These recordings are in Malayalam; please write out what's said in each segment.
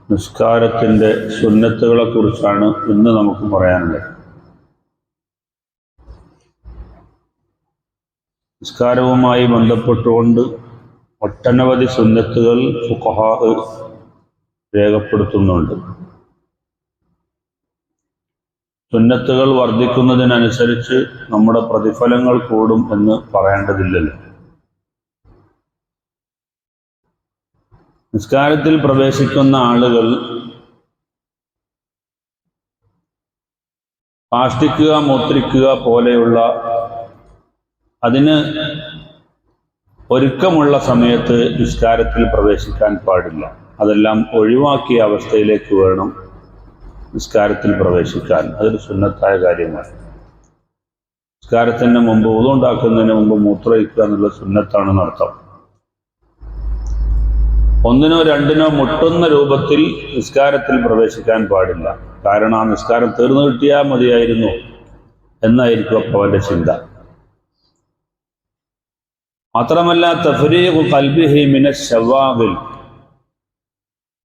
നിസ്കാരത്തിൻ്റെ സുന്നത്തുകളെക്കുറിച്ചാണ് ഇന്ന് നമുക്ക് പറയാനുള്ളത്. നിസ്കാരവുമായി ബന്ധപ്പെട്ടുകൊണ്ട് ഒട്ടനവധി സുന്നത്തുകൾ ഫുഖഹാ രേഖപ്പെടുത്തുന്നുണ്ട്. സുന്നത്തുകൾ വർദ്ധിക്കുന്നതിനനുസരിച്ച് നമ്മുടെ പ്രതിഫലങ്ങൾ കൂടും എന്ന് പറയേണ്ടതില്ലല്ലോ. നിസ്കാരത്തിൽ പ്രവേശിക്കുന്ന ആളുകൾ കാഷ്ടിക്കുക, മൂത്രിക്കുക പോലെയുള്ള അതിന് ഒരുക്കമുള്ള സമയത്ത് നിസ്കാരത്തിൽ പ്രവേശിക്കാൻ പാടില്ല. അതെല്ലാം ഒഴിവാക്കിയ അവസ്ഥയിലേക്ക് വേണം നിസ്കാരത്തിൽ പ്രവേശിക്കാൻ. അതൊരു സുന്നത്തായ കാര്യമാണ്. നിസ്കാരത്തിന് മുമ്പ് വുളു ഉണ്ടാക്കുന്നതിന് മുമ്പ് മൂത്രമൊഴിക്കുക എന്നുള്ള സുന്നത്താണെന്ന് അർത്ഥം. ഒന്നിനോ രണ്ടിനോ മുട്ടുന്ന രൂപത്തിൽ നിസ്കാരത്തിൽ പ്രവേശിക്കാൻ പാടില്ല. കാരണം ആ നിസ്കാരം തീർന്നു കിട്ടിയാൽ മതിയായിരുന്നു എന്നായിരിക്കും അപ്പോൾ അവൻ്റെ ചിന്ത. മാത്രമല്ല തഫ്രീഖു ഖൽബിഹി മിനശ് ശവാഗിൽ,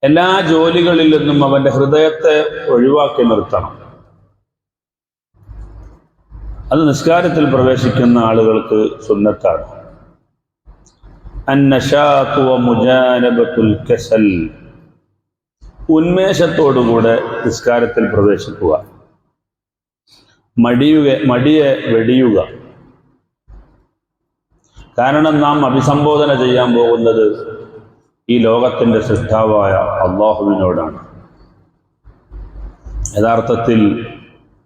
എല്ലാ ജോലികളിൽ നിന്നും അവൻ്റെ ഹൃദയത്തെ ഒഴിവാക്കി നിർത്തണം. അത് നിസ്കാരത്തിൽ പ്രവേശിക്കുന്ന ആളുകൾക്ക് സുന്നത്താണ്. അന്നശാത്തു വമുജാനബത്തുൽ കസൽ, ഉന്മേഷത്തോടുകൂടെ നിസ്കാരത്തിൽ പ്രവേശിക്കുക, മടിയെ വെടിയുക. കാരണം നാം അഭിസംബോധന ചെയ്യാൻ പോകുന്നത് ഈ ലോകത്തിൻ്റെ സൃഷ്ടാവായ അള്ളാഹുവിനോടാണ്. യഥാർത്ഥത്തിൽ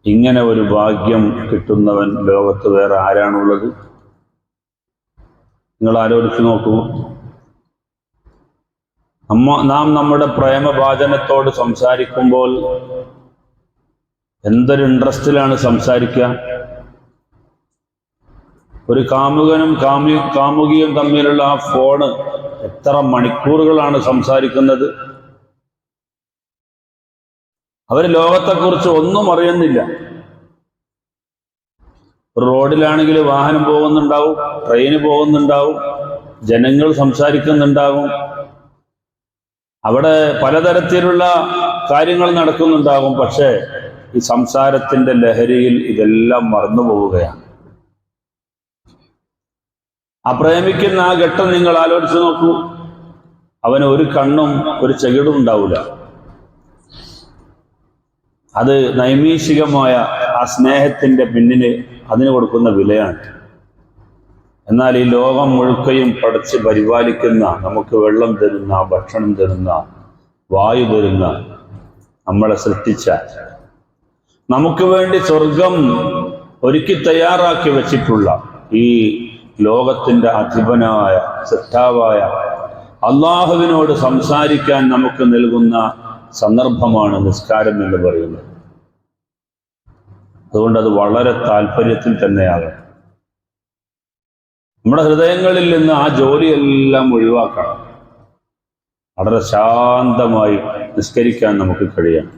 ഇങ്ങനെ ഒരു ഭാഗ്യം കിട്ടുന്നവൻ ലോകത്ത് വേറെ ആരാണുള്ളത്? നിങ്ങൾ ആലോചിച്ച് നോക്കൂ. നാം നമ്മുടെ പ്രേമഭാജനത്തോട് സംസാരിക്കുമ്പോൾ എന്തൊരു ഇൻട്രസ്റ്റിലാണ് സംസാരിക്കുക. ഒരു കാമുകനും കാമുകിയും തമ്മിലുള്ള ആ ഫോണ് എത്ര മണിക്കൂറുകളാണ് സംസാരിക്കുന്നത്. അവർ ലോകത്തെക്കുറിച്ച് ഒന്നും അറിയുന്നില്ല. റോഡിലാണെങ്കിൽ വാഹനം പോകുന്നുണ്ടാവും, ട്രെയിന് പോകുന്നുണ്ടാവും, ജനങ്ങൾ സംസാരിക്കുന്നുണ്ടാവും, അവിടെ പലതരത്തിലുള്ള കാര്യങ്ങൾ നടക്കുന്നുണ്ടാകും. പക്ഷേ ഈ സംസാരത്തിൻ്റെ ലഹരിയിൽ ഇതെല്ലാം മറന്നു പോവുകയാണ്. ആ പ്രേമിക്കുന്ന ആ ഘട്ടം നിങ്ങൾ ആലോചിച്ച് നോക്കൂ. അവന് ഒരു കണ്ണും ഒരു ചെകിടും ഉണ്ടാവില്ല. അത് നൈമിഷികമായ ആ സ്നേഹത്തിൻ്റെ പിന്നിന് അതിന് കൊടുക്കുന്ന വിലയാണ്. എന്നാൽ ഈ ലോകം മുഴുക്കയും പടച്ച് പരിപാലിക്കുന്ന, നമുക്ക് വെള്ളം തരുന്ന, ഭക്ഷണം തരുന്ന, വായു തരുന്ന, നമ്മളെ സൃഷ്ടിച്ച, നമുക്ക് വേണ്ടി സ്വർഗം ഒരുക്കി തയ്യാറാക്കി വെച്ചിട്ടുള്ള ഈ ലോകത്തിൻ്റെ അധിപനായ സൃഷ്ടാവായ അള്ളാഹുവിനോട് സംസാരിക്കാൻ നമുക്ക് നൽകുന്ന സന്ദർഭമാണ് നിസ്കാരം എന്ന് പറയുന്നത്. അതുകൊണ്ട് അത് വളരെ താല്പര്യത്തിൽ തന്നെയാകണം. നമ്മുടെ ഹൃദയങ്ങളിൽ നിന്ന് ആ ജോലിയെല്ലാം ഒഴിവാക്കണം. വളരെ ശാന്തമായി നിസ്കരിക്കാൻ നമുക്ക് കഴിയണം.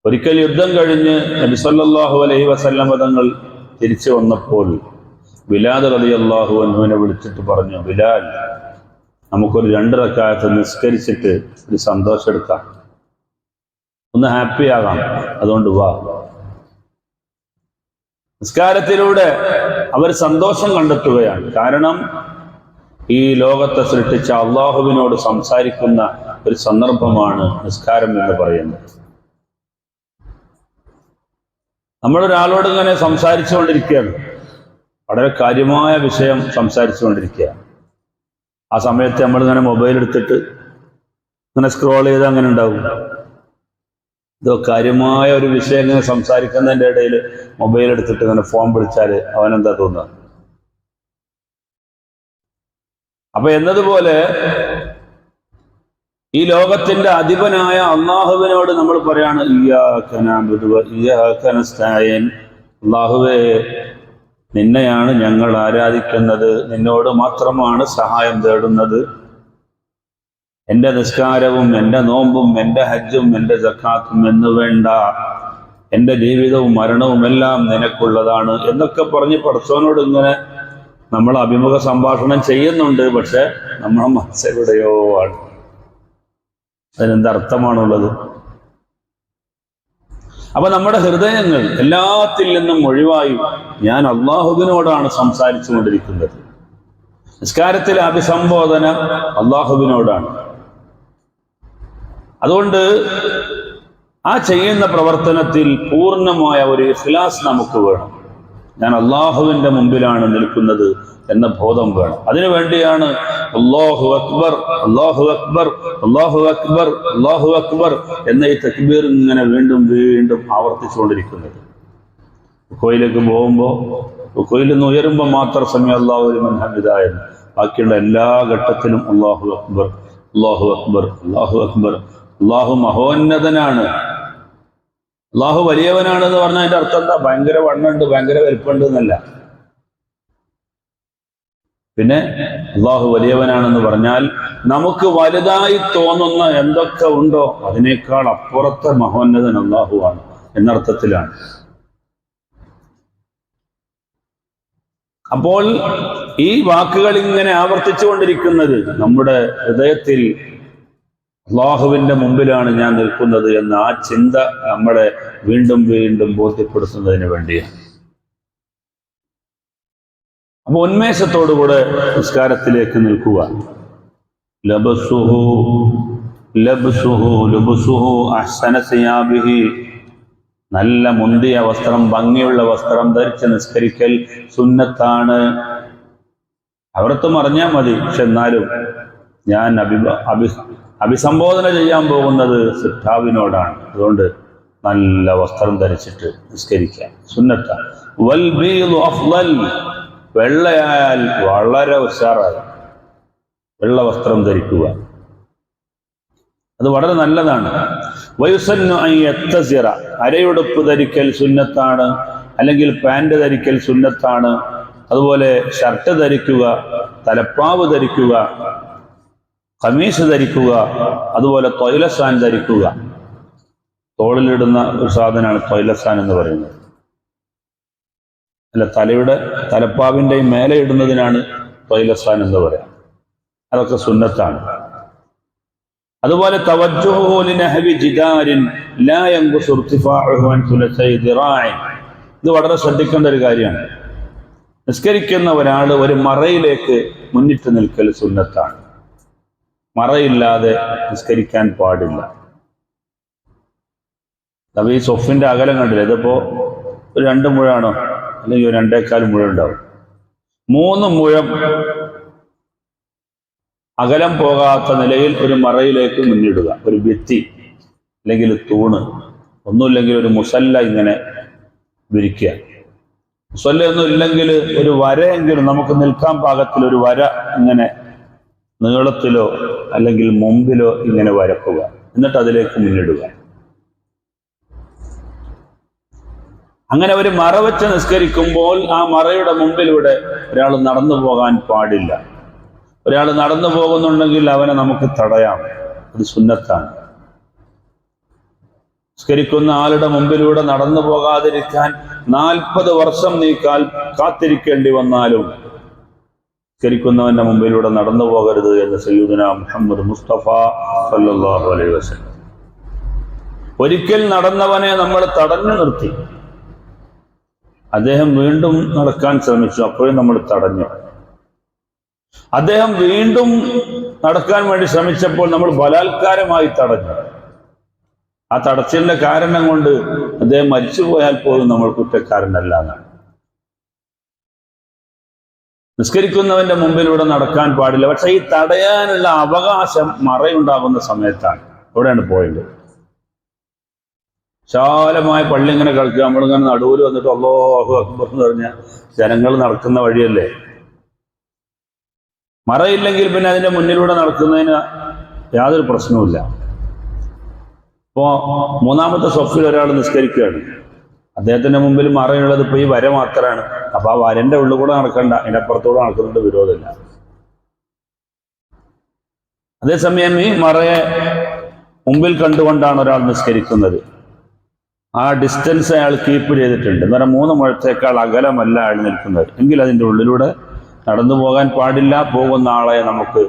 ഒരിക്കൽ യുദ്ധം കഴിഞ്ഞ് നബി സല്ലല്ലാഹു അലൈഹി വസല്ലം തങ്ങൾ തിരിച്ചു വന്നപ്പോൾ ബിലാൽ റളിയല്ലാഹു അൻഹുവിനെ വിളിച്ചിട്ട് പറഞ്ഞു, ബിലാൽ, നമുക്കൊരു 2 റക്അത്ത് നിസ്കരിച്ചിട്ട് ഒരു സന്തോഷം എടുക്കാം, ഒന്ന് ഹാപ്പി ആകാം, അതുകൊണ്ട് വാ. നിസ്കാരത്തിലൂടെ അവർ സന്തോഷം കണ്ടെത്തുകയാണ്. കാരണം ഈ ലോകത്തെ സൃഷ്ടിച്ച അള്ളാഹുവിനോട് സംസാരിക്കുന്ന ഒരു സന്ദർഭമാണ് നിസ്കാരം എന്ന് പറയുന്നത്. നമ്മളൊരാളോട് ഇങ്ങനെ സംസാരിച്ചുകൊണ്ടിരിക്കുകയാണ്, വളരെ കാര്യമായ വിഷയം സംസാരിച്ചുകൊണ്ടിരിക്കുകയാണ്. ആ സമയത്ത് നമ്മളിങ്ങനെ മൊബൈൽ എടുത്തിട്ട് ഇങ്ങനെ സ്ക്രോൾ ചെയ്ത് അങ്ങനെ ഉണ്ടാവും. ഇതോ കാര്യമായ ഒരു വിഷയം ഇങ്ങനെ സംസാരിക്കുന്നതിൻ്റെ ഇടയിൽ മൊബൈൽ എടുത്തിട്ട് ഇങ്ങനെ ഫോൺ വിളിച്ചാൽ അവനെന്താ തോന്നുക? അപ്പൊ എന്നതുപോലെ ഈ ലോകത്തിന്റെ അധിപനായ അള്ളാഹുവിനോട് നമ്മൾ പറയാണ്, ഇയ്യാക നഅ്ബുദു വ ഇയ്യാക നസ്തഈൻ, അള്ളാഹുവേ, നിന്നെയാണ് ഞങ്ങൾ ആരാധിക്കുന്നത്, നിന്നോട് മാത്രമാണ് സഹായം തേടുന്നത്. എൻ്റെ നിസ്കാരവും എൻ്റെ നോമ്പും എൻ്റെ ഹജ്ജും എൻ്റെ സക്കാത്തും എന്ന് വേണ്ട എൻ്റെ ജീവിതവും മരണവും എല്ലാം നിനക്കുള്ളതാണ് എന്നൊക്കെ പറഞ്ഞ് പടച്ചവനോട് ഇങ്ങനെ നമ്മൾ അഭിമുഖ സംഭാഷണം ചെയ്യുന്നുണ്ട്. പക്ഷെ നമ്മുടെ മനസ്സെവിടെയോ ആണ്. അതിനെന്തർത്ഥമാണുള്ളത്? അപ്പൊ നമ്മുടെ ഹൃദയങ്ങൾ എല്ലാത്തിൽ നിന്നും ഒഴിവായി ഞാൻ അള്ളാഹുവിനോടാണ് സംസാരിച്ചു കൊണ്ടിരിക്കുന്നത്. നിസ്കാരത്തിലെ അഭിസംബോധന അള്ളാഹുവിനോടാണ്. അതുകൊണ്ട് ആ ചെയ്യുന്ന പ്രവർത്തനത്തിൽ പൂർണ്ണമായ ഒരു ഇഖ്ലാസ് നമുക്ക് വേണം. ഞാൻ അള്ളാഹുവിന്റെ മുമ്പിലാണ് നിൽക്കുന്നത് എന്ന ബോധം വേണം. അതിനുവേണ്ടിയാണ് അല്ലാഹു അക്ബർ, അല്ലാഹു അക്ബർ, അല്ലാഹു അക്ബർ, അല്ലാഹു അക്ബർ എന്ന ഈ തക്ബീർ ഇങ്ങനെ വീണ്ടും വീണ്ടും ആവർത്തിച്ചുകൊണ്ടിരിക്കുന്നത്. റുക്കോയിലേക്ക് പോകുമ്പോൾ, റുക്കോയിൽ നിന്ന് ഉയരുമ്പോൾ മാത്രം സമി അല്ലാഹു ലിമൻ ഹമിദാ എന്ന്, ബാക്കിയുള്ള എല്ലാ ഘട്ടത്തിലും അല്ലാഹു അക്ബർ, അല്ലാഹു അക്ബർ, അല്ലാഹു അക്ബർ. അല്ലാഹു മഹോന്നതനാണ്, അല്ലാഹു വലിയവനാണെന്ന് പറഞ്ഞാൽ അതിന്റെ അർത്ഥം എന്താ? ഭയങ്കര വണ്ണുണ്ട്, ഭയങ്കര വലിപ്പമുണ്ട് എന്നല്ല. പിന്നെ അല്ലാഹു വലിയവനാണെന്ന് പറഞ്ഞാൽ നമുക്ക് വലുതായി തോന്നുന്ന എന്തൊക്കെ ഉണ്ടോ അതിനേക്കാൾ അപ്പുറത്തെ മഹോന്നതൻ അല്ലാഹുവാണ് എന്നർത്ഥത്തിലാണ്. അപ്പോൾ ഈ വാക്കുകൾ ഇങ്ങനെ ആവർത്തിച്ചു കൊണ്ടിരിക്കുന്നത് നമ്മുടെ ഹൃദയത്തിൽ അള്ളാഹുവിന്റെ മുമ്പിലാണ് ഞാൻ നിൽക്കുന്നത് എന്ന ആ ചിന്ത നമ്മളെ വീണ്ടും വീണ്ടും ബോധ്യപ്പെടുത്തുന്നതിന് വേണ്ടിയാണ്. അപ്പൊ ഉന്മേഷത്തോടുകൂടെ നിസ്കാരത്തിലേക്ക് നിൽക്കുക. ലബ്സുഹു ലബ്സുഹു ലബ്സുഹു അഹ്സന സിയാബിഹി, നല്ല മുന്തിയ വസ്ത്രം, ഭംഗിയുള്ള വസ്ത്രം ധരിച്ച് നിസ്കരിക്കൽ സുന്നത്താണ്. അവർത്തും അറിഞ്ഞാൽ മതി. പക്ഷെ എന്നാലും ഞാൻ അഭിസംബോധന ചെയ്യാൻ പോകുന്നത് സിദ്ധാവിനോടാണ്. അതുകൊണ്ട് നല്ല വസ്ത്രം ധരിച്ചിട്ട് നിസ്കരിക്കാം, സുന്നത്താണ്. വൽ ബീദു അഫ്ളൽ, വെള്ളയായാൽ വളരെ ഉഷാറായി വെള്ള വസ്ത്രം ധരിക്കുക, അത് വളരെ നല്ലതാണ്. വയുസന്നു അൻ യത്തസിറ, അരയുടുപ്പ് ധരിക്കൽ സുന്നത്താണ്, അല്ലെങ്കിൽ പാൻറ് ധരിക്കൽ സുന്നത്താണ്. അതുപോലെ ഷർട്ട് ധരിക്കുക, തലപ്പാവ് ധരിക്കുക, ഖമീസ് ധരിക്കുക, അതുപോലെ തൊയ്ലസാൻ ധരിക്കുക. തോളിലിടുന്ന ഒരു സാധനമാണ് തൊയ്ലസാൻ എന്ന് പറയുന്നത്. അല്ല, തലപ്പാവിൻ്റെയും മേലെ ഇടുന്നതിനാണ് തൊയ്ലസാൻ എന്ന് പറയാം. അതൊക്കെ സുന്നത്താണ്. അതുപോലെ തവജ്ജുഹു ലിനഹ്വി ജിദാരിൻ ലാ യൻഖുസു ഇർതിഫാഉഹു അൻ സുലസൈ ദിറാഇൻ, ഇത് വളരെ ശ്രദ്ധിക്കേണ്ട ഒരു കാര്യമാണ്. നിസ്കരിക്കുന്ന ഒരാൾ ഒരു മറയിലേക്ക് മുന്നിട്ട് നിൽക്കൽ സുന്നത്താണ്. മറയില്ലാതെ നിസ്കരിക്കാൻ പാടില്ല. അപ്പൊ ഈ സൊഫിന്റെ അകലം കണ്ടില്ല, ഇതിപ്പോ ഒരു 2 മുഴാണോ അല്ലെങ്കിൽ ഒരു 2.25 മുഴം ഉണ്ടാവും. 3 മുഴം അകലം പോകാത്ത നിലയിൽ ഒരു മറയിലേക്ക് മുന്നിടുക. ഒരു ഭിത്തി അല്ലെങ്കിൽ തൂണ്, ഒന്നുമില്ലെങ്കിൽ ഒരു മുസല്ല ഇങ്ങനെ വിരിക്കുക. മുസല്ലയൊന്നും ഇല്ലെങ്കിൽ ഒരു വരയെങ്കിലും നമുക്ക് നിൽക്കാൻ പാകത്തിൽ ഒരു വര ഇങ്ങനെ നീളത്തിലോ അല്ലെങ്കിൽ മുമ്പിലോ ഇങ്ങനെ വരക്കുക, എന്നിട്ട് അതിലേക്ക് മുന്നിടുക. അങ്ങനെ ഒരു മറ വെച്ച് നിസ്കരിക്കുമ്പോൾ ആ മറയുടെ മുമ്പിലൂടെ ഒരാൾ നടന്നു പോകാൻ പാടില്ല. ഒരാൾ നടന്നു പോകുന്നുണ്ടെങ്കിൽ അവനെ നമുക്ക് തടയാം, അത് സുന്നത്താണ്. നിസ്കരിക്കുന്ന ആളുടെ മുമ്പിലൂടെ നടന്നു പോകാതിരിക്കാൻ 40 വർഷം നീ കാത്തിരിക്കേണ്ടി വന്നാലും നിസ്കരിക്കുന്നവന്റെ മുമ്പിലൂടെ നടന്നു പോകരുത് എന്ന് സയ്യിദുനാ മുഹമ്മദ് മുസ്തഫ സല്ലല്ലാഹു അലൈഹി വസല്ലം. ഒരിക്കൽ നടന്നവനെ നമ്മൾ തടഞ്ഞു നിർത്തി. അദ്ദേഹം വീണ്ടും നടക്കാൻ ശ്രമിച്ചു, അപ്പോഴും നമ്മൾ തടഞ്ഞു. അദ്ദേഹം വീണ്ടും നടക്കാൻ വേണ്ടി ശ്രമിച്ചപ്പോൾ നമ്മൾ ബലാത്കാരമായി തടഞ്ഞു. ആ തടച്ചിലിന്റെ കാരണം കൊണ്ട് അദ്ദേഹം മരിച്ചുപോയാൽ പോലും നമ്മൾ കുറ്റക്കാരനല്ല എന്നാണ്. നിസ്കരിക്കുന്നവന്റെ മുമ്പിലൂടെ നടക്കാൻ പാടില്ല. പക്ഷെ ഈ തടയാനുള്ള അവകാശം മറയുണ്ടാകുന്ന സമയത്താണ്. അവിടെയാണ് പോയിന്റ്. വിശാലമായ പള്ളി ഇങ്ങനെ കളിക്കുക, നമ്മളിങ്ങനെ നടുവിൽ വന്നിട്ട് അല്ലാഹു അക്ബർ എന്ന് പറഞ്ഞാൽ ജനങ്ങൾ നടക്കുന്ന വഴിയല്ലേ. മറയില്ലെങ്കിൽ പിന്നെ അതിന്റെ മുന്നിലൂടെ നടക്കുന്നതിന് യാതൊരു പ്രശ്നവുമില്ല. ഇപ്പോ 3-ാമത്തെ സഫിൽ ഒരാൾ നിസ്കരിക്കുകയാണ്, അദ്ദേഹത്തിന്റെ മുമ്പിൽ മറയുള്ളത് ഇപ്പൊ ഈ വര മാത്രമാണ്. അപ്പൊ ആ വരന്റെ ഉള്ളിൽ കൂടെ നടക്കണ്ട, അതിന്റെ അപ്പുറത്തൂടെ നടക്കുന്നുണ്ട്, വിരോധമില്ല. അതേസമയം ഈ മറയെ മുമ്പിൽ കണ്ടുകൊണ്ടാണ് ഒരാൾ നിസ്കരിക്കുന്നത്, ആ ഡിസ്റ്റൻസ് അയാൾ കീപ്പ് ചെയ്തിട്ടുണ്ട്. എന്ന് പറഞ്ഞാൽ 3 മുഴത്തേക്കാൾ അകലമല്ല അയാൾ നിൽക്കുന്നത് എങ്കിൽ അതിൻ്റെ ഉള്ളിലൂടെ നടന്നു പോകാൻ പാടില്ല. പോകുന്ന ആളെ നമുക്ക്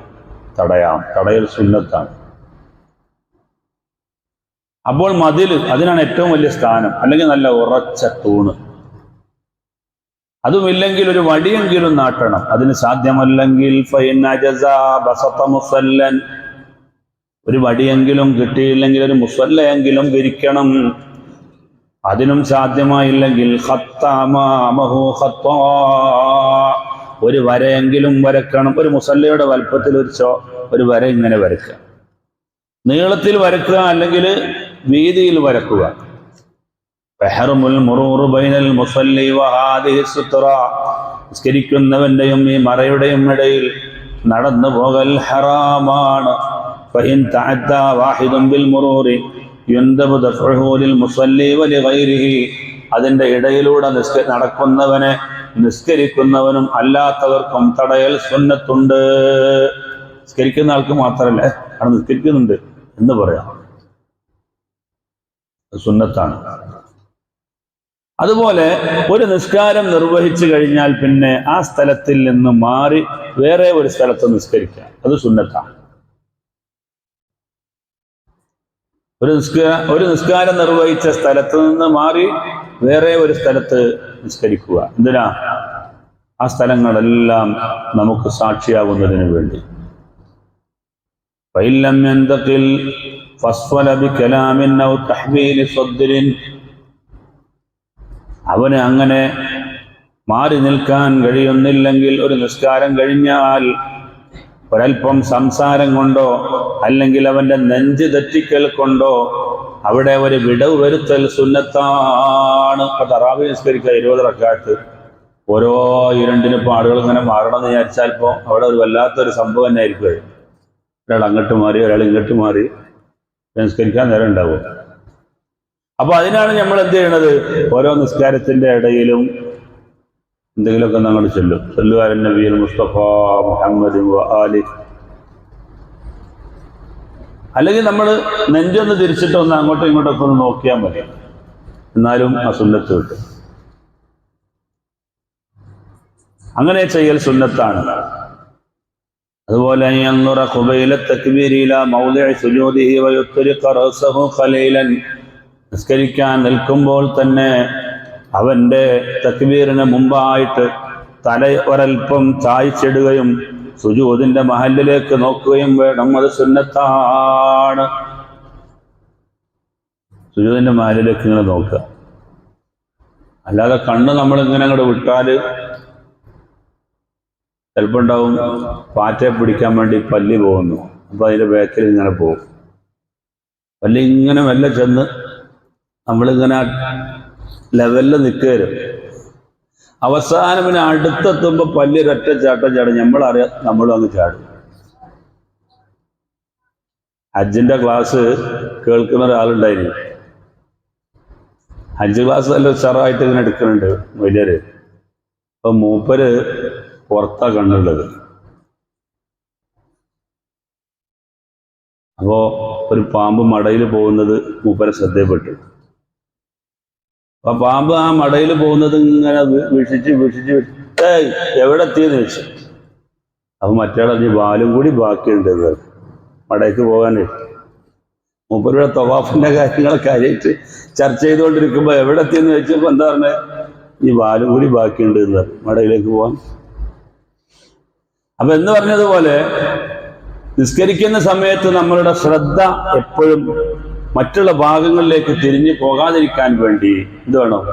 തടയാം. തടയൽ സുന്നത്താണ്. അപ്പോൾ മതില് അതിനാണ് ഏറ്റവും വലിയ സ്ഥാനം, അല്ലെങ്കിൽ നല്ല ഉറച്ച തൂണ്. അതുമില്ലെങ്കിൽ ഒരു വടിയെങ്കിലും നാട്ടണം. അതിന് സാധ്യമല്ലെങ്കിൽ ഒരു വടിയെങ്കിലും കിട്ടിയില്ലെങ്കിൽ ഒരു മുസല്ലയെങ്കിലും വിരിക്കണം. അതിനും സാധ്യമായില്ലെങ്കിൽ ഒരു വരയെങ്കിലും വരക്കണം. ഒരു മുസല്ലയുടെ വലുപ്പത്തിൽ ഒരു വര ഇങ്ങനെ വരക്കുക, നീളത്തിൽ വരക്കുക, അല്ലെങ്കിൽ വീതിയിൽ വരക്കുക. നിസ്കരിക്കുന്നവന്റെയും ഈ മറയുടെയും ഇടയിൽ നടന്നു പോകൽ ഹറാമാണ്. അതിന്റെ ഇടയിലൂടെ നടക്കുന്നവനെ നിസ്കരിക്കുന്നവനും അല്ലാത്തവർക്കും തടയൽ സുന്നത്തുണ്ട്. നിസ്കരിക്കുന്ന ആൾക്ക് മാത്രമല്ല, അവിടെ നിസ്കരിക്കുന്നുണ്ട് എന്ന് പറയാം, സുന്നത്താണ്. അതുപോലെ ഒരു നിസ്കാരം നിർവഹിച്ചു കഴിഞ്ഞാൽ പിന്നെ ആ സ്ഥലത്തിൽ നിന്ന് മാറി വേറെ ഒരു സ്ഥലത്ത് നിസ്കരിക്കാം, അത് സുന്നത്താണ്. ഒരു നിസ്കാരം നിർവഹിച്ച സ്ഥലത്ത് നിന്ന് മാറി വേറെ ഒരു സ്ഥലത്ത് നിസ്കരിക്കുക. എന്തിനാ? ആ സ്ഥലങ്ങളെല്ലാം നമുക്ക് സാക്ഷിയാകുന്നതിന് വേണ്ടി. അവന് അങ്ങനെ മാറി നിൽക്കാൻ കഴിയുന്നില്ലെങ്കിൽ ഒരു നിസ്കാരം കഴിഞ്ഞാൽ ഒരൽപ്പം സംസാരം കൊണ്ടോ അല്ലെങ്കിൽ അവന്റെ നെഞ്ച് തെറ്റിക്കൽ കൊണ്ടോ അവിടെ ഒരു വിടവ് വരുത്തൽ സുന്നത്താണ്. ഇപ്പൊ തറാവീഹ് നിസ്കരിക്കുക 20 റക്അത്ത്, ഓരോ ഇരണ്ടിനും ഇപ്പോൾ ആളുകൾ ഇങ്ങനെ മാറണം എന്ന് വിചാരിച്ചാൽ ഇപ്പോൾ അവിടെ ഒരു വല്ലാത്തൊരു സംഭവം തന്നെ ആയിരിക്കും. ഒരാൾ അങ്ങോട്ട് മാറി ഒരാൾ ഇങ്ങോട്ട് മാറി നിസ്കരിക്കാൻ നേരം ഉണ്ടാവും. അപ്പൊ അതിനാണ് നമ്മൾ എന്ത് ചെയ്യണത്? ഓരോ നിസ്കാരത്തിന്റെ ഇടയിലും എന്തെങ്കിലുമൊക്കെ നമ്മൾ ചൊല്ലും. സല്ലു അലൻ നബിയിൽ മുസ്തഫ മുഹമ്മദ് ആലി. അല്ലെങ്കിൽ നമ്മൾ നെഞ്ചൊന്ന് തിരിച്ചിട്ട് ഒന്ന് അങ്ങോട്ടും ഇങ്ങോട്ടൊക്കെ ഒന്ന് നോക്കിയാൽ മതി, എന്നാലും ആ സുന്നത്ത് കിട്ടും. അങ്ങനെ ചെയ്യൽ സുന്നത്താണ്. അതുപോലെ നിസ്കരിക്കാൻ നിൽക്കുമ്പോൾ തന്നെ അവന്റെ തക്ബീറിന് മുമ്പായിട്ട് തല ഒരൽപ്പം ചായ്ച്ചിടുകയും സുജൂദിന്റെ മഹല്ലിലേക്ക് നോക്കുകയും വേണം. അത് സുന്നത്താണ്. സുജൂദിന്റെ മഹല്ലിലേക്ക് ഇങ്ങനെ നോക്കുക, അല്ലാതെ കണ്ണ് നമ്മളിങ്ങനെ അങ്ങോട്ട് വിട്ടാല് ചിലപ്പോൾ ഉണ്ടാവും പാറ്റയെ പിടിക്കാൻ വേണ്ടി പല്ലി പോകുന്നു, അപ്പൊ അതിന്റെ ബാക്കിൽ ഇങ്ങനെ പോകും. പല്ലി ഇങ്ങനെ മെല്ലെ ചെന്ന് നമ്മളിങ്ങനെ ലെവലിൽ നിൽക്കരും. അവസാനം പിന്നെ അടുത്തെത്തുമ്പോൾ പല്ലി ഒരൊറ്റ ചാട്ടം ചാടും. നമ്മളറിയാം, നമ്മളും അങ്ങ് ചാടും. ഹജ്ജിന്റെ ക്ലാസ് കേൾക്കുന്ന ഒരാളുണ്ടായിരുന്നു. ഹജ്ജ് ക്ലാസ് നല്ല ഉഷാറായിട്ട് ഇങ്ങനെ എടുക്കുന്നുണ്ട് വലിയര്. അപ്പൊ മൂപ്പര് പുറത്താ കണ്ടുള്ളത്. അപ്പോ ഒരു പാമ്പ് മടയിൽ പോകുന്നത് മൂപ്പരെ ശ്രദ്ധയിൽപ്പെട്ടു. അപ്പൊ പാമ്പ് ആ മടയിൽ പോകുന്നത് ഇങ്ങനെ വീക്ഷിച്ച് എവിടെ എത്തിയെന്ന് വെച്ചു. അപ്പൊ മറ്റേടഞ്ഞ് വാലും കൂടി ബാക്കിയുണ്ട് മടയ്ക്ക് പോകാൻ. മൂപ്പരുടെ തവാഫിന്റെ കാര്യങ്ങളൊക്കെ ആയിട്ട് ചർച്ച ചെയ്തുകൊണ്ടിരിക്കുമ്പോ എവിടെ എത്തിയെന്ന് വെച്ചപ്പോ എന്താ പറഞ്ഞത്? ഈ വാലും കൂടി ബാക്കിയുണ്ട് എന്ന് മടയിലേക്ക് പോകാൻ. അപ്പൊ എന്ന് പറഞ്ഞതുപോലെ നിസ്കരിക്കുന്ന സമയത്ത് നമ്മളുടെ ശ്രദ്ധ എപ്പോഴും മറ്റുള്ള ഭാഗങ്ങളിലേക്ക് തിരിഞ്ഞു പോകാതിരിക്കാൻ വേണ്ടി എന്ത് വേണം?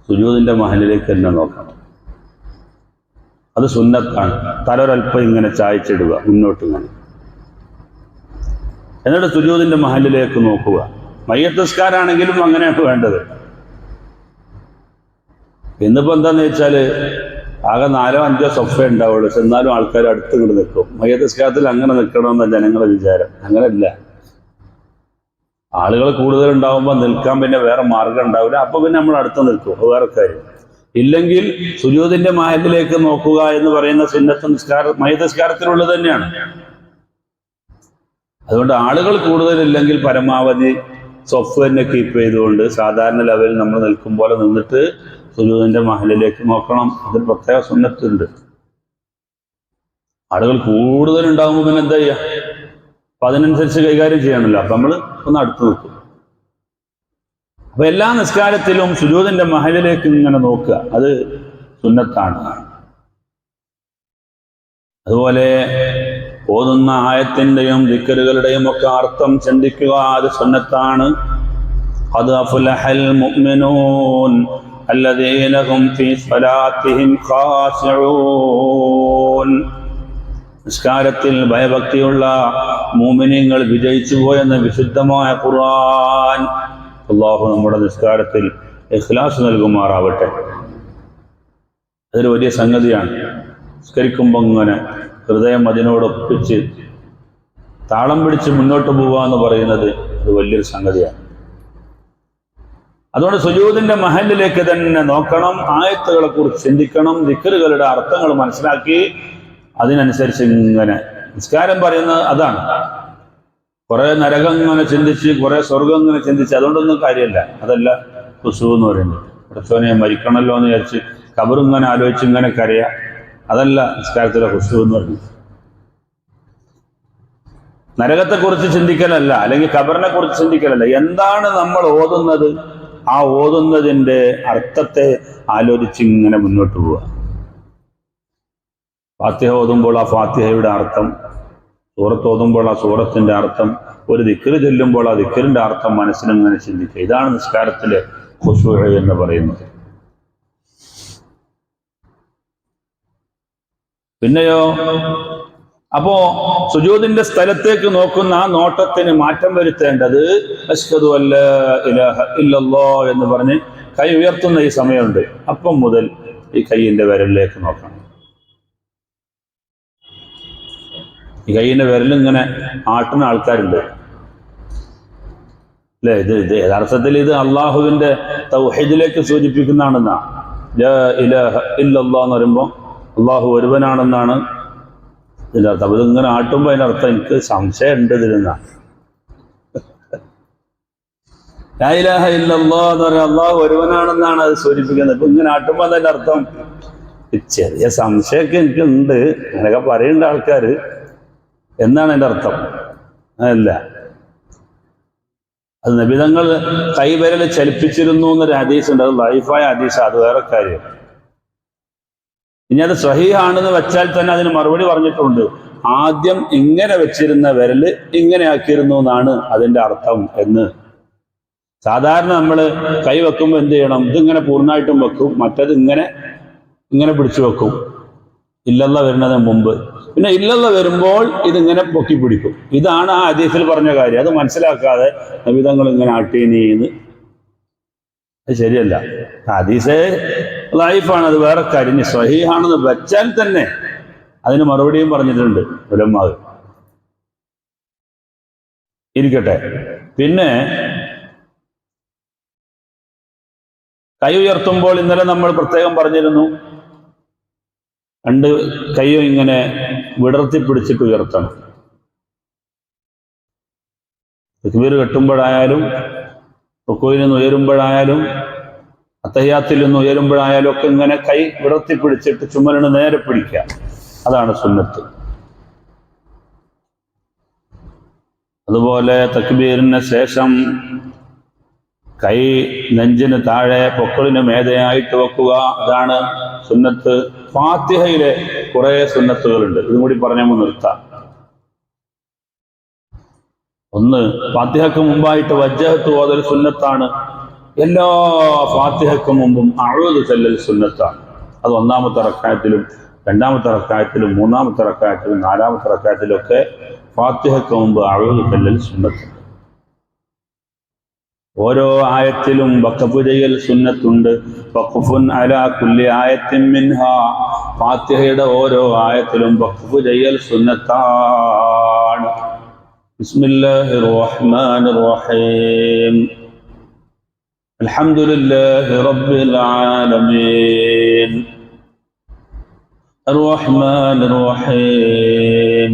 സുജൂദിന്റെ മഹലിലേക്ക് തന്നെ നോക്കണം. അത് സുന്നത്താണ്. തലൊരൽപ്പം ഇങ്ങനെ ചായ്ച്ചിടുക മുന്നോട്ട് ഇങ്ങനെ, എന്നിട്ട് സുജൂദിന്റെ മഹലിലേക്ക് നോക്കുക. മയ്യത്ത് നിസ്കാരാണെങ്കിലും അങ്ങനെയാണ് വേണ്ടത്. ഇന്നിപ്പോ എന്താന്ന് വെച്ചാല് ആകെ 4-5 സൊഫ ഉണ്ടാവുള്ളൂ, എന്നാലും ആൾക്കാർ അടുത്ത് ഇങ്ങോട്ട് നിൽക്കും. മയ്യത്ത് നിസ്കാരത്തിൽ അങ്ങനെ നിൽക്കണമെന്ന ജനങ്ങളുടെ വിചാരം. അങ്ങനെയല്ല. ആളുകൾ കൂടുതൽ ഉണ്ടാവുമ്പോൾ നിൽക്കാൻ പിന്നെ വേറെ മാർഗം ഉണ്ടാവില്ല. അപ്പൊ പിന്നെ നമ്മൾ അടുത്ത് നിൽക്കും, വേറെ കാര്യം. ഇല്ലെങ്കിൽ സുജൂദിന്റെ മഹലിലേക്ക് നോക്കുക എന്ന് പറയുന്ന സുന്നത്ത് നിസ്കാരം മയ്യത്ത് നിസ്കാരത്തിലുള്ളത് തന്നെയാണ്. അതുകൊണ്ട് ആളുകൾ കൂടുതലില്ലെങ്കിൽ പരമാവധി സൊഫ് തന്നെ കീപ്പ് ചെയ്തുകൊണ്ട് സാധാരണ ലെവലിൽ നമ്മൾ നിൽക്കും പോലെ നിന്നിട്ട് സുജൂദിന്റെ മഹലിലേക്ക് നോക്കണം. അതിൽ പ്രത്യേക സുന്നത്തുണ്ട്. ആളുകൾ കൂടുതലുണ്ടാകുമ്പോൾ പിന്നെ എന്താ ചെയ്യുക? അപ്പം അതിനനുസരിച്ച് കൈകാര്യം ചെയ്യണമല്ലോ. അപ്പം നമ്മൾ ഒന്ന് അടുത്ത് നിൽക്കും. അപ്പൊ എല്ലാ നിസ്കാരത്തിലും സുജൂദിന്റെ മഹലിലേക്ക് ഇങ്ങനെ നോക്കുക, അത് സുന്നത്താണ്. അതുപോലെ ഓതുന്ന ആയത്തിന്റെയും ദിക്റുകളുടെയും ഒക്കെ അർത്ഥം ചിന്തിക്കുക, അത് സുന്നത്താണ്. ഖദ് അഫ്ലഹൽ മുഅ്മിനൂൻ അല്ലദീന ഹും ഫീ സ്വലാത്തിഹിം ഖാശിഊൻ. നിസ്കാരത്തിൽ ഭയഭക്തിയുള്ള മുഅ്മിനീങ്ങൾ വിജയിച്ചു പോയെന്ന് വിശുദ്ധമായ ഖുർആൻ. അല്ലാഹു നമ്മുടെ നിസ്കാരത്തിൽ ഇഖ്ലാസ് നൽകുമാറാവട്ടെ. അതൊരു വലിയ സംഗതിയാണ്. നിസ്കരിക്കുമ്പോൾ ഇങ്ങനെ ഹൃദയം അതിനോടൊപ്പിച്ച് താളം പിടിച്ച് മുന്നോട്ട് പോവുക എന്ന് പറയുന്നത് അത് വലിയൊരു സംഗതിയാണ്. അതുകൊണ്ട് സുജൂദിന്റെ മഹലിലേക്ക് തന്നെ നോക്കണം, ആയത്തുകളെ കുറിച്ച് ചിന്തിക്കണം, ദിക്റുകളുടെ അർത്ഥങ്ങൾ മനസ്സിലാക്കി അതിനനുസരിച്ച് ഇങ്ങനെ നിസ്കാരം പറയുന്നത് അതാണ്. കുറെ നരകം ഇങ്ങനെ ചിന്തിച്ച്, കുറെ സ്വർഗം ഇങ്ങനെ ചിന്തിച്ച് അതുകൊണ്ടൊന്നും കാര്യമല്ല. അതല്ല ഖുശൂ എന്ന് പറയുന്നത്. കുറച്ചോനെ മരിക്കണമല്ലോ എന്ന് വിചാരിച്ച് ഖബറിങ്ങനെ ആലോചിച്ച് ഇങ്ങനെ കരയുക, അതല്ല നിസ്കാരത്തിലെ ഖുശൂ എന്ന് പറയുന്നത്. നരകത്തെക്കുറിച്ച് ചിന്തിക്കലല്ല, അല്ലെങ്കിൽ ഖബറിനെ കുറിച്ച് ചിന്തിക്കലല്ല. എന്താണ് നമ്മൾ ഓതുന്നത്, ആ ഓതുന്നതിൻ്റെ അർത്ഥത്തെ ആലോചിച്ച് ഇങ്ങനെ മുന്നോട്ട് പോവുക. ഫാത്തിഹ ഓതുമ്പോൾ ആ ഫാത്തിഹയുടെ അർത്ഥം, സൂറത്ത് ഓതുമ്പോൾ ആ സൂറത്തിന്റെ അർത്ഥം, ഒരു ദിക്റ് ചൊല്ലുമ്പോൾ ആ ദിക്റിന്റെ അർത്ഥം മനസ്സിലിങ്ങനെ ചിന്തിക്കുക. ഇതാണ് നിസ്കാരത്തിലെ ഖുശൂഅ് എന്ന് പറയുന്നത്. പിന്നെയോ, അപ്പോ സുജൂദിന്റെ സ്ഥലത്തേക്ക് നോക്കുന്ന ആ നോട്ടത്തിന് മാറ്റം വരുത്തേണ്ടത് അശ്ഹദു അല്ലാ ഇലാഹ ഇല്ലല്ലാഹ് എന്ന് പറഞ്ഞ് കൈ ഉയർത്തുന്ന ഈ സമയമുണ്ട്, അപ്പം മുതൽ ഈ കൈയിന്റെ വിരലിലേക്ക് നോക്കണം. ഈ കൈയിന്റെ വിരലിങ്ങനെ ആട്ടുന്ന ആൾക്കാരുണ്ട് അല്ലേ? ഇത് യഥാർത്ഥത്തിൽ ഇത് അള്ളാഹുവിന്റെ തൗഹീദിലേക്ക് സൂചിപ്പിക്കുന്നതാണെന്നാ. ലാ ഇലാഹ ഇല്ലല്ലാഹ് എന്ന് പറയുമ്പോൾ അള്ളാഹു ഒരുവനാണെന്നാണ് ഇതിൻ്റെ അർത്ഥം. അപ്പോൾ ഇതിങ്ങനെ ആട്ടുമ്പോൾ അതിൻ്റെ അർത്ഥം എനിക്ക് സംശയം ഉണ്ട് ഇതിലെന്നാ. ലാ ഇലാഹ ഇല്ലല്ലാഹ് എന്ന് പറയാം അള്ളാഹു ഒരുവനാണെന്നാണ് അത് സൂചിപ്പിക്കുന്നത്. ഇപ്പൊ ഇങ്ങനെ ആട്ടുമ്പോൾ അതിൻ്റെ അർത്ഥം ചെറിയ സംശയമൊക്കെ എനിക്കുണ്ട്, അങ്ങനെയൊക്കെ പറയേണ്ട ആൾക്കാർ എന്നാണ് എൻ്റെ അർത്ഥം. അതല്ല, അത് നബിതങ്ങൾ കൈവിരൽ ചലിപ്പിച്ചിരുന്നു എന്നൊരു ഹദീസ് ഉണ്ട്. അത് ലൈഫായ ഹദീസ്, അത് വേറെ കാര്യം. ഇനി അത് സ്വഹീഹാണെന്ന് വെച്ചാൽ തന്നെ അതിന് മറുപടി പറഞ്ഞിട്ടുണ്ട്. ആദ്യം ഇങ്ങനെ വെച്ചിരുന്ന വിരല് ഇങ്ങനെ ആക്കിയിരുന്നു എന്നാണ് അതിൻ്റെ അർത്ഥം എന്ന്. സാധാരണ നമ്മൾ കൈ വെക്കുമ്പോൾ എന്ത് ചെയ്യണം? ഇതിങ്ങനെ പൂർണ്ണമായിട്ടും വെക്കും, മറ്റത് ഇങ്ങനെ പിടിച്ചു വെക്കും ഇല്ലല്ല വരുന്നതിന് മുമ്പ്. പിന്നെ ഇല്ലല്ല വരുമ്പോൾ ഇതിങ്ങനെ പൊക്കി പിടിക്കും. ഇതാണ് ആ ഹദീസിൽ പറഞ്ഞ കാര്യം. അത് മനസ്സിലാക്കാതെ നബിതങ്ങൾ ഇങ്ങനെ ആട്ടീനീന്ന്, അത് ശരിയല്ല. ഹദീസേ ലൈഫാണ്, അത് വേറെ കാര്യം. സ്വഹീഹാണെന്ന് വെച്ചാൽ തന്നെ അതിന് മറുപടിയും പറഞ്ഞിട്ടുണ്ട് ഉലമാവ്. ഇരിക്കട്ടെ. പിന്നെ കൈ ഉയർത്തുമ്പോൾ ഇന്നലെ നമ്മൾ പ്രത്യേകം പറഞ്ഞിരുന്നു, രണ്ട് കൈയും ഇങ്ങനെ വിടർത്തി പിടിച്ചിട്ട് ഉയർത്തണം. തക്ബീർ കെട്ടുമ്പോഴായാലും, റുക്കൂയിൽ നിന്ന് ഉയരുമ്പോഴായാലും, അത്തഹിയാത്തിൽ നിന്ന് ഉയരുമ്പോഴായാലും ഒക്കെ ഇങ്ങനെ കൈ വിടർത്തി പിടിച്ചിട്ട് ചുമലിന് നേരെ പിടിക്കുക. അതാണ് സുന്നത്ത്. അതുപോലെ തക്ബീറിന് ശേഷം കൈ നെഞ്ചിന് താഴെ പൊക്കളിന് മേതയായിട്ട് വെക്കുക, അതാണ് സുന്നത്ത്. ഫാത്തിഹയിലെ കുറെ സുന്നത്തുകളുണ്ട്, ഇതും കൂടി പറഞ്ഞാൽ നിർത്താം. ഒന്ന്, ഫാത്തിഹക്ക് മുമ്പായിട്ട് വജ്ജഹത്ത് ഓതൽ സുന്നത്താണ്. എല്ലാ ഫാത്തിഹക്ക് മുമ്പും അഊദ് ചൊല്ലൽ സുന്നത്താണ്. അത് ഒന്നാമത്തെ റക്അത്തിലും രണ്ടാമത്തെ റക്അത്തിലും മൂന്നാമത്തെ റക്അത്തിലും നാലാമത്തെ റക്അത്തിലൊക്കെ ഫാത്തിഹക്ക് മുമ്പ് അഊദ് ചൊല്ലൽ സുന്നത്ത്. ഓരോ ആയത്തിലും വഖഫ് ചെയ്യൽ സുന്നത്തുണ്ട്. വഖഫുൻ അലാ കുല്ലി ആയത്തിൻ മിൻഹാ, ഫാത്തിഹയുടെ ഓരോ ആയത്തിലും വഖഫ് ചെയ്യൽ സുന്നത്താണ്. ബിസ്മില്ലാഹിർ റഹ്മാനിർ റഹീം അൽഹംദുലില്ലാഹി റബ്ബിൽ ആലമീൻ അർറഹ്മാനിർ റഹീം.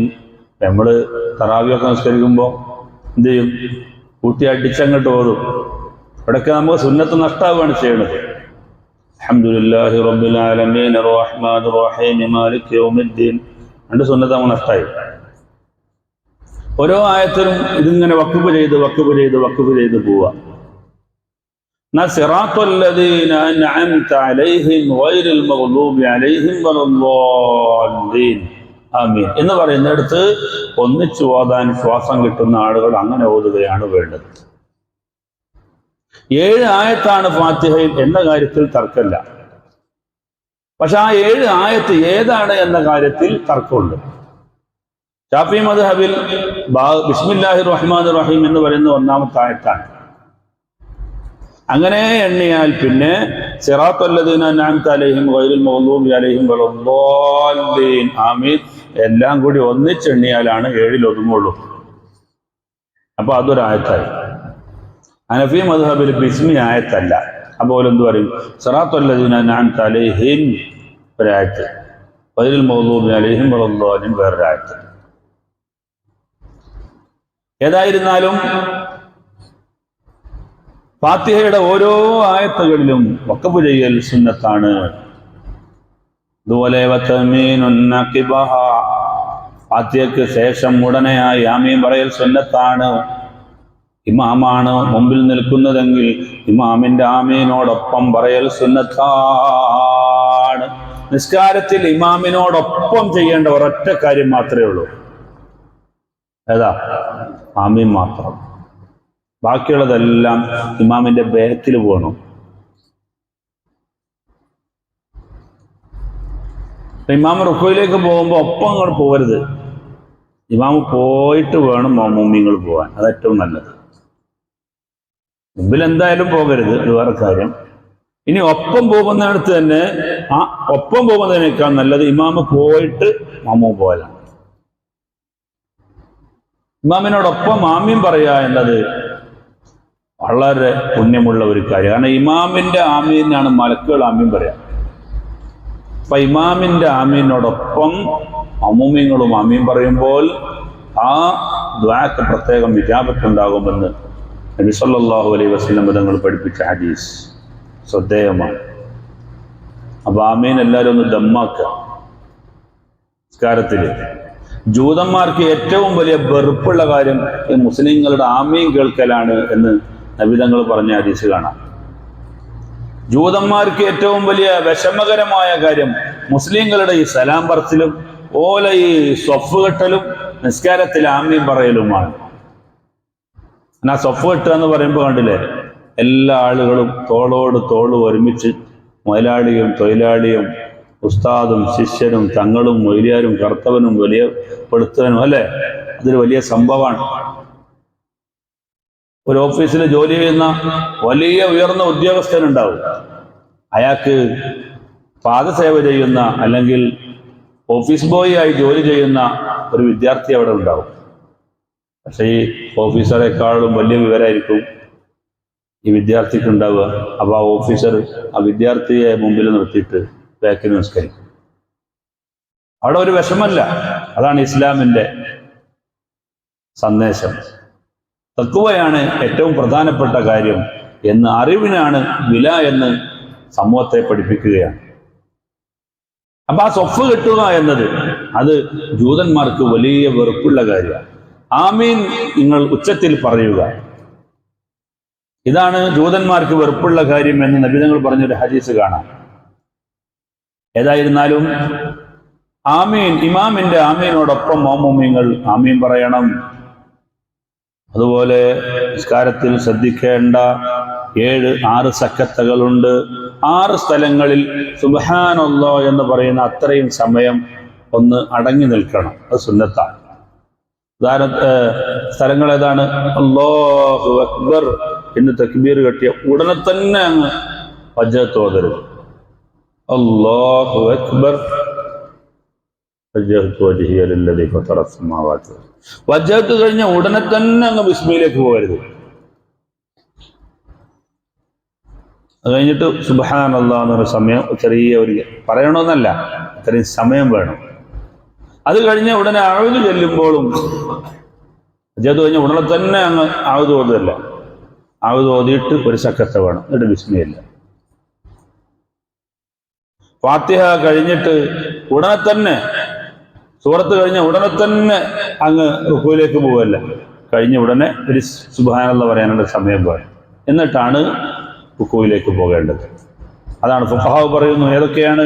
നമ്മൾ തറാവിയൊക്കെ നിസ്കരിക്കുമ്പോൾ എന്ത് ചെയ്യും? കൂട്ടി അടിച്ചങ്ങോട്ട് ഓതും. ഇവിടെയൊക്കെ നമുക്ക് സുന്നത്ത് നഷ്ടാവുകയാണ് ചെയ്യുന്നത്. അൽഹംദുലില്ലാഹി റബ്ബിൽ ആലമീൻ അർറഹ്മാനിർ റഹീം മാലിക് യൗമിദ്ദീൻ, രണ്ട് സുന്നത്ത് നമുക്ക് നഷ്ടമായി. ഓരോ ആയത്തിലും ഇതിങ്ങനെ വഖഫ് ചെയ്ത് പോവുക. എന്നാൽ സിറാത്തുല്ലദീന അൻഅംത അലൈഹിം ഗൈറിൽ മഗ്ദൂബി അലൈഹിം വലദ്ദാല്ലീൻ ആമീൻ എന്ന് പറയുന്നിടത്ത് ഒന്നിച്ചു ഓതാൻ ശ്വാസം കിട്ടുന്ന ആളുകൾ അങ്ങനെ ഓതുകയാണ് വേണ്ടത്. 7 ആയത്താണ് ഫാത്തിഹയിൽ എന്ന കാര്യത്തിൽ തർക്കമില്ല. പക്ഷെ ആ 7 ആയത്ത് ഏതാണ് എന്ന കാര്യത്തിൽ തർക്കമുണ്ട്. ശാഫി മദ്ഹബിൽ ബിസ്മില്ലാഹിർ റഹ്മാനിർ റഹീം എന്ന് പറയുന്ന 1-ാമത്തെ ആയത്താണ്. അങ്ങനെ എണ്ണിയാൽ പിന്നെ സിറാത്തുല്ലദീന അൻഅംത അലൈഹിം ഗൈറിൽ മഗ്ദൂബി അലൈഹിം വലദ്ദാല്ലീൻ ആമീൻ എല്ലാം കൂടി ഒന്നിച്ചെണ്ണിയാലാണ് 7-ൽ ഒതുങ്ങുള്ളൂ. അപ്പൊ അതൊരായത്തായി. ഹനഫി മദ്ഹബിൽ ബിസ്മി ആയത്തല്ല. അപ്പോൾ എന്ത് പറയും? സിറാത്തുല്ലദീന അൻഅംത അലൈഹിം ഒരായത്ത്, ഗൈറിൽ മഗ്ദൂബി അലൈഹിം വലദ്ദാല്ലീൻ വേറൊരായത്ത്. ഏതായിരുന്നാലും ഫാത്തിഹയുടെ ഓരോ ആയത്തുകളിലും വഖഫ് ചെയ്യൽ സുന്നത്താണ്. അതുപോലെ ഫാത്തിഹയ്ക്ക് ശേഷം ഉടനെയായി ആമീൻ പറയൽ സുന്നത്താണ്. ഇമാമാണ് മുമ്പിൽ നിൽക്കുന്നതെങ്കിൽ ഇമാമിന്റെ ആമീനോടൊപ്പം പറയൽ സുന്നത്താണ്. നിസ്കാരത്തിൽ ഇമാമിനോടൊപ്പം ചെയ്യേണ്ട ഒരൊറ്റ കാര്യം മാത്രമേ ഉള്ളൂ. ഏതാ? ആമീൻ മാത്രം. ബാക്കിയുള്ളതെല്ലാം ഇമാമിന്റെ ബാക്കിൽ പോകണം. ഇമാം റുക്കോയിലേക്ക് പോകുമ്പോൾ ഒപ്പം അങ്ങോട്ട് പോകരുത്. ഇമാം പോയിട്ട് വേണം മമ്മൂമിങ്ങൾ പോകാൻ. അത് ഏറ്റവും നല്ലത്. മുമ്പിൽ എന്തായാലും പോകരുത്, അത് വേറെ കാര്യം. ഇനി ഒപ്പം പോകുന്നിടത്ത് തന്നെ ആ ഒപ്പം പോകുന്നതിനേക്കാൾ നല്ലത് ഇമാമ് പോയിട്ട് മമ്മൂ പോകലാണ്. ഇമാമിനോടൊപ്പം ആമീൻ പറയുക എന്നത് വളരെ പുണ്യമുള്ള ഒരു കാര്യം. കാരണം ഇമാമിന്റെ ആമീനാണ് മലക്കുകൾ ആമീൻ പറയാം. അപ്പൊ ഇമാമിന്റെ ആമീനോടൊപ്പം മമ്മൂമിങ്ങളും ആമീൻ പറയുമ്പോൾ ആ ദുആക്ക് പ്രത്യേകം ഇജാബത്തുണ്ടാകുമെന്ന് നബി സല്ലല്ലാഹു അലൈഹി വസല്ലം തങ്ങൾ പഠിപ്പിച്ച ഹദീസ് ശ്രദ്ധേയമാണ്. അപ്പൊ ആമീൻ എല്ലാവരും ഒന്ന് ദമ്മാക്കുക. നിസ്കാരത്തില് ജൂതന്മാർക്ക് ഏറ്റവും വലിയ വെറുപ്പുള്ള കാര്യം ഈ മുസ്ലിങ്ങളുടെ ആമീൻ കേൾക്കലാണ് എന്ന് നബി തങ്ങൾ പറഞ്ഞ ഹദീസ് കാണാം. ജൂതന്മാർക്ക് ഏറ്റവും വലിയ വിഷമകരമായ കാര്യം മുസ്ലിങ്ങളുടെ ഈ സലാം പറച്ചിലും ഓല ഈ സ്വഫ് കെട്ടലും നിസ്കാരത്തിൽ ആമീൻ പറയലുമാണ്. ആ സ്വഫ് കെട്ടുക എന്ന് പറയുമ്പോൾ കണ്ടില്ലേ, എല്ലാ ആളുകളും തോളോട് തോള് ഒരുമിച്ച് മുതലാളിയും തൊഴിലാളിയും ഉസ്താദും ശിഷ്യനും തങ്ങളും മൊയ്ലിയാരും കർത്തവനും വലിയ പെടുത്തവനും അല്ലേ, അതൊരു വലിയ സംഭവമാണ്. ഒരു ഓഫീസിൽ ജോലി ചെയ്യുന്ന വലിയ ഉയർന്ന ഉദ്യോഗസ്ഥനുണ്ടാവും. അയാൾക്ക് പാദസേവ ചെയ്യുന്ന അല്ലെങ്കിൽ ഓഫീസ് ബോയ് ആയി ജോലി ചെയ്യുന്ന ഒരു വിദ്യാർത്ഥി അവിടെ ഉണ്ടാവും. പക്ഷേ ഈ ഓഫീസറെക്കാളും വലിയ വിവരമായിരിക്കും ഈ വിദ്യാർത്ഥിക്ക് ഉണ്ടാവുക. അപ്പോൾ ആ ഓഫീസർ ആ വിദ്യാർത്ഥിയെ മുമ്പിൽ നിർത്തിയിട്ട് ബാക്കിൽ നിസ്കരിക്കും. അവിടെ ഒരു വിഷമല്ല. അതാണ് ഇസ്ലാമിൻ്റെ സന്ദേശം. തഖ്വയാണ് ഏറ്റവും പ്രധാനപ്പെട്ട കാര്യം എന്ന്, അറിവിനാണ് വില എന്ന് സമൂഹത്തെ പഠിപ്പിക്കുകയാണ്. അപ്പൊ ആ സ്വഫ് കെട്ടുക എന്നത് അത് ജൂതന്മാർക്ക് വലിയ വെറുപ്പുള്ള കാര്യമാണ്. ആമീൻ നിങ്ങൾ ഉച്ചത്തിൽ പറയുക, ഇതാണ് ജൂതന്മാർക്ക് വെറുപ്പുള്ള കാര്യം എന്ന് നബി തങ്ങൾ പറഞ്ഞൊരു ഹദീസ് കാണാം. ഏതായിരുന്നാലും ആമീൻ, ഇമാമിന്റെ ആമീനോടൊപ്പം മൗമൂമിങ്ങൾ ആമീൻ പറയണം. അതുപോലെ നിസ്കാരത്തിൽ ശ്രദ്ധിക്കേണ്ട 7-6 സക്കത്തകളുണ്ട്. 6 സ്ഥലങ്ങളിൽ സുബ്ഹാനല്ലാഹ് എന്ന് പറയുന്ന അത്രയും സമയം ഒന്ന് അടങ്ങി നിൽക്കണം. അത് സുന്നത്താണ്. സ്ഥലങ്ങൾ ഏതാണ്? അല്ലാഹു അക്ബർ എന്ന് തക്ബീർ കെട്ടിയ ഉടനെ തന്നെ അങ്ങ് വജ്ഹത്ത് ഓതരുത്. അല്ലാഹു അക്ബർ വജ്ഹത്ത് കഴിഞ്ഞ ഉടനെ തന്നെ അങ്ങ് ബിസ്മിയിലേക്ക് പോകരുത്. അത് കഴിഞ്ഞിട്ട് സുബ്ഹാനല്ലാഹ് എന്ന് പറയുന്ന സമയം ചെറിയ ഒരു പറയണമെന്നല്ല, അത്രയും സമയം വേണം. അത് കഴിഞ്ഞ ഉടനെ അഊദ് ചെല്ലുമ്പോഴും വജ്ഹത്ത് കഴിഞ്ഞ ഉടനെ തന്നെ അങ്ങ് അഊദ് ഓതല്ല. അഊദ് ഓതിയിട്ട് ഒരു സക്കത്ത് വേണം, എന്നിട്ട് ബിസ്മില്ല. ഫാത്തിഹ കഴിഞ്ഞിട്ട് ഉടനെ തന്നെ സൂറത്ത് കഴിഞ്ഞ ഉടനെ തന്നെ അങ്ങ് റുക്കൂയിലേക്ക് പോവല്ല. കഴിഞ്ഞ ഉടനെ ഒരു സുബ്ഹാനല്ലാഹ് പറയാനുള്ള സമയം പോയി, എന്നിട്ടാണ് റുക്കൂയിലേക്ക് പോകേണ്ടത്. അതാണ് ഫുഖഹാവ് പറയുന്നു. ഏതൊക്കെയാണ്?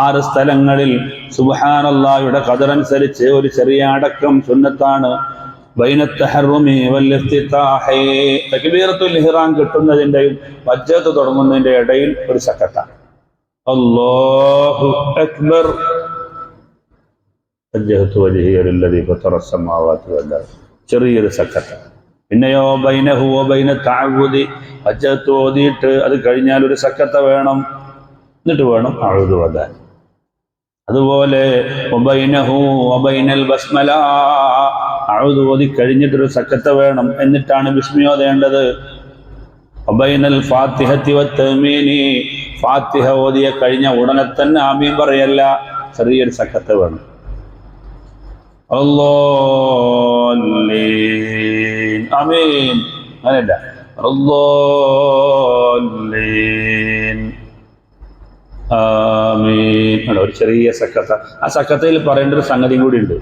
ആറ് സ്ഥലങ്ങളിൽ സുബ്ഹാനല്ലാഹയുടെ ഖദറനുസരിച്ച് ഒരു ചെറിയ അടക്കം സുന്നത്താണ്. തക്ബീറത്തുൽ ഇഹ്റാം കിട്ടുന്നതിന്റെയും വജ്ജത്ത് തുടങ്ങുന്നതിന്റെ ഇടയിൽ ഒരു സക്കത്താണ്. അല്ലാഹു അക്ബർ വജ്ജഹ്തു വജ്ഹിയ ലില്ലദീ ഫത്തറ അസ്സമാവാതി വൽ അർദ്, ചെറിയൊരു സക്കത്ത്. പിന്നെയോ ബൈനഹു വബൈന തഅവ്വുദി, വജ്ജഹ്തു ഓതിയിട്ട് അത് കഴിഞ്ഞാൽ ഒരു സക്കത്ത് വേണം, എന്നിട്ട് വേണം അഊദു ഓതാൻ. അതുപോലെ വബൈനഹു വബൈനൽ ബസ്മല, അഊദു ഓതി കഴിഞ്ഞിട്ടൊരു സക്കത്ത് വേണം, എന്നിട്ടാണ് ബിസ്മി ഓതേണ്ടത്. വബൈനൽ ഫാത്തിഹത്തി വത്തമീനി, ഫാത്തിഹ ഓതിയ കഴിഞ്ഞ ഉടനെ തന്നെ ആമീൻ പറയല്ല, ചെറിയൊരു സക്കത്ത് വേണം. അല്ലാഹീൻ ആമീൻ അങ്ങനെയല്ല, അല്ലാഹീൻ ആമീൻ, ഒരു ചെറിയ സക്കത്ത. ആ സക്കത്തയിൽ പറയേണ്ട ഒരു സംഗതി കൂടി ഉണ്ട്.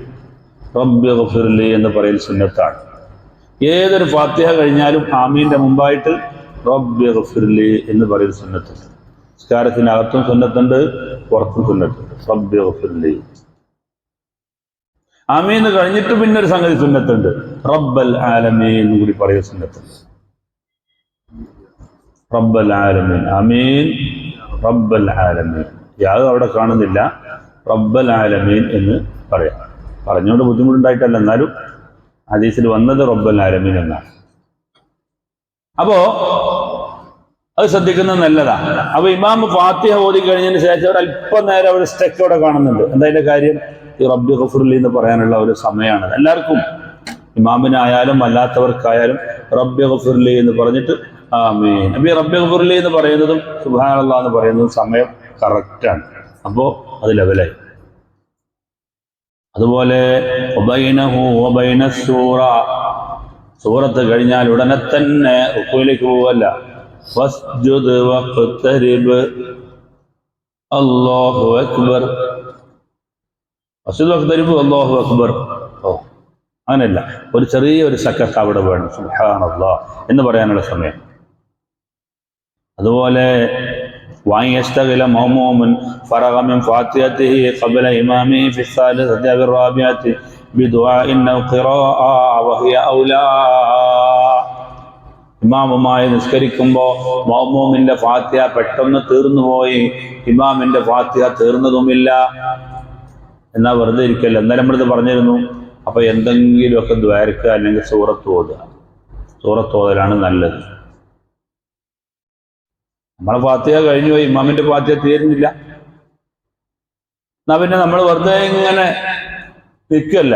റബ്ബി ഗഫിർലി എന്ന് പറയൽ സുന്നത്താണ്. ഏതൊരു ഫാത്തിഹ കഴിഞ്ഞാലും ആമീന്റെ മുമ്പായിട്ട് റബ്ബി ഗഫിർലി എന്ന് പറയൽ സുന്നത്തുണ്ട്. നിസ്കാരത്തിനകത്തും സുന്നത്തുണ്ട്, പുറത്തും സുന്നത്തുണ്ട്. റബ്ബി ഗഫിർലി ആമീൻ കഴിഞ്ഞിട്ട് പിന്നെ ഒരു സംഗതി സുന്നത്തുണ്ട്, റബ്ബൽ ആലമീൻ എന്ന് കൂടി പറയുന്ന സുന്നത്തുണ്ട്. റബ്ബൽ ആലമീൻ ആമീൻ, റബ്ബൽ ആലമീൻ. യാതൊന്നും അവിടെ കാണുന്നില്ല, റബ്ബൽ ആലമീൻ എന്ന് പറയാം. പറഞ്ഞുകൊണ്ട് ബുദ്ധിമുട്ടുണ്ടായിട്ടല്ല, എന്നാലും ഹദീസിൽ വന്നത് റബ്ബൽ ആലമീൻ എന്നാണ്. അപ്പോ അത് ശ്രദ്ധിക്കുന്നത് നല്ലതാണ്. അപ്പൊ ഇമാം ഫാത്തിഹ ഓതി കഴിഞ്ഞതിന് ശേഷം ഒരു അല്പം നേരം ഒരു സ്റ്റെക്ക് അവിടെ കാണുന്നുണ്ട്. എന്താ അതിന്റെ കാര്യം? ഈ റബ്ബി ഗഫിർലി എന്ന് പറയാനുള്ള ഒരു സമയമാണ്. എല്ലാവർക്കും, ഇമാമിനായാലും അല്ലാത്തവർക്കായാലും റബ്ബി ഗഫിർലി എന്ന് പറഞ്ഞിട്ട് ആമീൻ. അപ്പൊ ഈ റബ്ബി ഗഫിർലി എന്ന് പറയുന്നതും സുബ്ഹാനല്ലാഹ് എന്ന് പറയുന്നതും സമയം കറക്റ്റാണ്. അപ്പോ അത് ലെവലായി. അതുപോലെ സൂറത്ത് കഴിഞ്ഞാൽ ഉടനെ തന്നെ റുക്കൂയിലേക്ക് പോവല്ല. വസ്ജുദ് വഖ്തരിബ്, അല്ലാഹു അക്ബർ, വസ്ജുദ് വഖ്തരിബ്, അല്ലാഹു അക്ബർ. അങ്ങനെയല്ല, ഒരു ചെറിയൊരു സക്കത്ത് അവിടെ വേണം, സുബ്ഹാനല്ലാഹ് എന്ന് പറയാനുള്ള സമയം. അതുപോലെ وَيَسْتَغِلَ مَأْمُومٌ فَرَغَ مِنْ فَاتِحَتِهِ قَبْلَ إِمَامِهِ فِي الثَّالِثَةِ أَوِ الرَّابِعَةِ بِدُعَاءٍ أَوْ قِرَاءَةٍ وَهِيَ أَوْلَى. ഇമാമുമായി നിസ്കരിക്കുമ്പോൾ മഅ്മൂമിന്റെ ഫാത്തിഹ പെട്ടെന്ന് തീർന്നുപോയി, ഇമാമിന്റെ ഫാത്തിഹ തീർന്നതുമില്ല, എന്നാ വെറുതെ ഇരിക്കല്ല. എന്നാലും നമ്മളിത് പറഞ്ഞിരുന്നു. അപ്പൊ എന്തെങ്കിലുമൊക്കെ ദ്വാരക്കുക, അല്ലെങ്കിൽ സൂറത്ത് ഓതുക. സൂറത്ത് ഓതലാണ് നല്ലത്. നമ്മളെ ഫാത്തിഹ കഴിഞ്ഞു പോയി, ഇമാമിന്റെ ഫാത്തിഹ തീരുന്നില്ല, എന്നാ പിന്നെ നമ്മൾ വെറുതെ ഇങ്ങനെ നിൽക്കല്ല.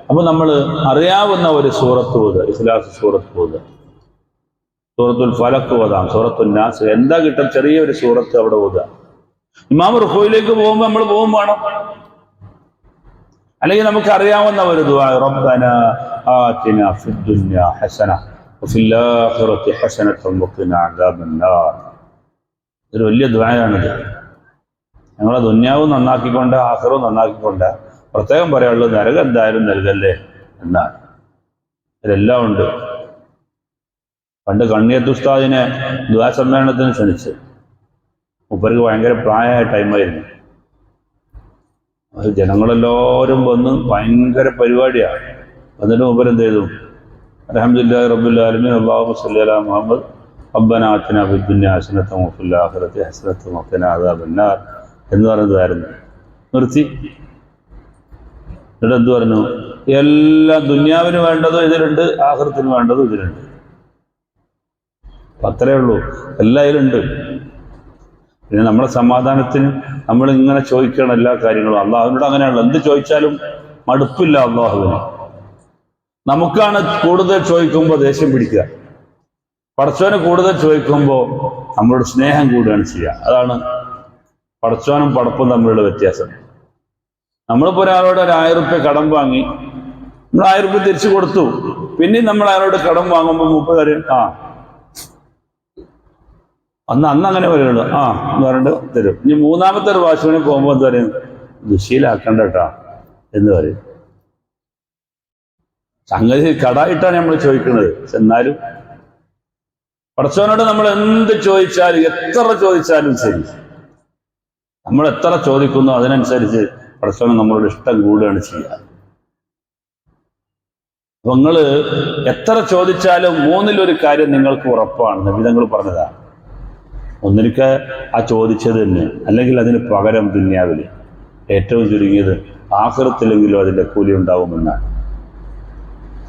അപ്പൊ നമ്മൾ അറിയാവുന്ന ഒരു സൂറത്ത് ഓതുക, ഇഖ്ലാസ് സൂറത്ത് ഓതുക, സൂറത്തുൽ ഫലഖ് ഓതാം, സൂറത്തുൽ നാസ്, എന്താ കിട്ടും ചെറിയൊരു സൂറത്ത് അവിടെ ഓതുക. ഇമാം റുക്കൂയിലേക്ക് പോകുമ്പോൾ നമ്മൾ പോകും വേണം. അല്ലെങ്കിൽ നമുക്ക് അറിയാവുന്ന ഒരു ദുആ, റബ്ബനാ ആതിനാ ഫിദ്ദുനിയ ഹസന വഫിൽ ആഖിറതി ഹസനതൻ വഖിനാ അദാബന്നാർ. ഒരു വലിയ ദുആയാണിത്. ഞങ്ങളെ ദുന്യാവും നന്നാക്കിക്കൊണ്ട് ആഖിറവും നന്നാക്കിക്കൊണ്ട് പ്രത്യേകം പറയാനുള്ളത് നരകം എന്തായാലും നൽകല്ലേ എന്നാണ്. ഇതിലെല്ലാം ഉണ്ട്. പണ്ട് കണ്ണിയത്ത് ഉസ്താദിനെ ദുആ സമ്മേളനത്തിന് ക്ഷണിച്ച്, മൂപ്പർക്ക് ഭയങ്കര പ്രായമായ ടൈമായിരുന്നു. അത് ജനങ്ങളെല്ലാവരും വന്ന് ഭയങ്കര പരിപാടിയാണ്. എന്നിട്ട് മൂപ്പർ എന്ത് ചെയ്തു? അൽഹംദുലില്ലാഹി റബ്ബിൽ ആലമീൻ അല്ലാഹുമ്മ സ്വല്ലി അലാ മുഹമ്മദ് റബ്ബനാ ആതിനാ ഫിദ്ദുനിയ ഹസനതൻ വഫിൽ ആഖിറതി ഹസനതൻ വഖിനാ അദാബന്നാർ എന്ന് പറഞ്ഞതായിരുന്നു. നിർത്തി. എന്നിട്ട് എന്ത് പറഞ്ഞു? എല്ലാ ദുന്യാവിന് വേണ്ടതും ഇതിലുണ്ട്, ആഖിറത്തിന് വേണ്ടതും ഇതിലുണ്ട്. അത്രേ ഉള്ളൂ, എല്ലാം ഇതിലുണ്ട്. പിന്നെ നമ്മുടെ സമാധാനത്തിന് നമ്മൾ ഇങ്ങനെ ചോദിക്കണം എല്ലാ കാര്യങ്ങളും. അള്ളാഹുവിനോട് അങ്ങനെയാണല്ലോ, എന്ത് ചോദിച്ചാലും മടുപ്പില്ല അള്ളാഹുവിന്. നമുക്കാണ് കൂടുതൽ ചോദിക്കുമ്പോൾ ദേഷ്യം പിടിക്കുക, പടച്ചോനെ കൂടുതൽ ചോദിക്കുമ്പോൾ നമ്മളോട് സ്നേഹം കൂടുകയാണ് ചെയ്യുക. അതാണ് പടച്ചോനും പടപ്പും തമ്മിലുള്ള വ്യത്യാസം. നമ്മളിപ്പോൾ ഒരാളോട് ഒരു 1000 റുപ്യ കടം വാങ്ങി, നമ്മൾ 1000 റുപ്യ തിരിച്ചു കൊടുത്തു. പിന്നെയും നമ്മൾ അയാളോട് കടം വാങ്ങുമ്പോൾ 30 കാര്യം അന്ന് അങ്ങനെ പറയുള്ളൂ എന്ന് പറഞ്ഞിട്ട് തരും. ഇനി മൂന്നാമത്തെ ഒരു വാശുവിനെ പോകുമ്പോൾ എന്താ പറയും, ദുശീലാക്കണ്ട കേട്ടോ എന്ന് പറയും. സംഗതി കടായിട്ടാണ് നമ്മൾ ചോദിക്കുന്നത്. എന്നാലും പടച്ചവനോട് നമ്മൾ എന്ത് ചോദിച്ചാലും എത്ര ചോദിച്ചാലും ശരി, നമ്മൾ എത്ര ചോദിക്കുന്നു അതിനനുസരിച്ച് പടച്ചവന് നമ്മളോട് ഇഷ്ടം കൂടുകയാണ് ചെയ്യുക. അപ്പൊ നിങ്ങൾ എത്ര ചോദിച്ചാലും മൂന്നിലൊരു കാര്യം നിങ്ങൾക്ക് ഉറപ്പാണ്. നബി തങ്ങൾ പറഞ്ഞതാണ്, ഒന്നിരിക്കെ ആ ചോദിച്ചത് തന്നെ, അല്ലെങ്കിൽ അതിന് പകരം ദുനിയാവിൽ ഏറ്റവും ചുരുങ്ങിയത് ആഖിറത്തിലെങ്കിലും അതിൻ്റെ കൂലി ഉണ്ടാവുമെന്നാണ്.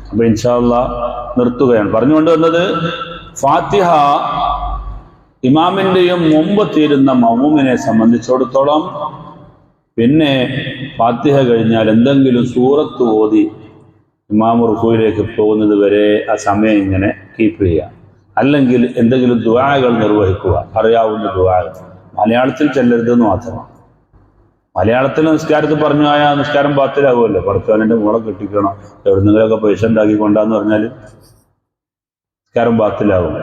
അപ്പൊ ഇൻഷാ അല്ലാഹ് നിർത്തുകയാണ്. പറഞ്ഞുകൊണ്ട് വന്നത്, ഫാത്തിഹ ഇമാമിന്റെയും മുമ്പ് തീരുന്ന മഅ്മൂമിനെ സംബന്ധിച്ചിടത്തോളം പിന്നെ ഫാത്തിഹ കഴിഞ്ഞാൽ എന്തെങ്കിലും സൂറത്ത് ഓതി ഇമാം റുകൂയിലേക്ക് പോകുന്നത് വരെ ആ സമയം ഇങ്ങനെ കീപ്പ് ചെയ്യുക. അല്ലെങ്കിൽ എന്തെങ്കിലും ദുആകൾ നിർവഹിക്കുക, അറിയാവുന്ന ദുആകൾ. മലയാളത്തിൽ ചെല്ലരുതെന്ന് മാത്രമാണ്. മലയാളത്തിൽ നിസ്കാരത്തിൽ പറഞ്ഞു പോയാൽ നിസ്കാരം ബാത്തിലാകുമല്ലോ. പഠിച്ചവനെ മോളെ കെട്ടിക്കണം, എവിടുന്നെങ്കിലൊക്കെ പൈസ ഉണ്ടാക്കി കൊണ്ടാന്ന് പറഞ്ഞാൽ നിസ്കാരം ബാത്തിലാകും.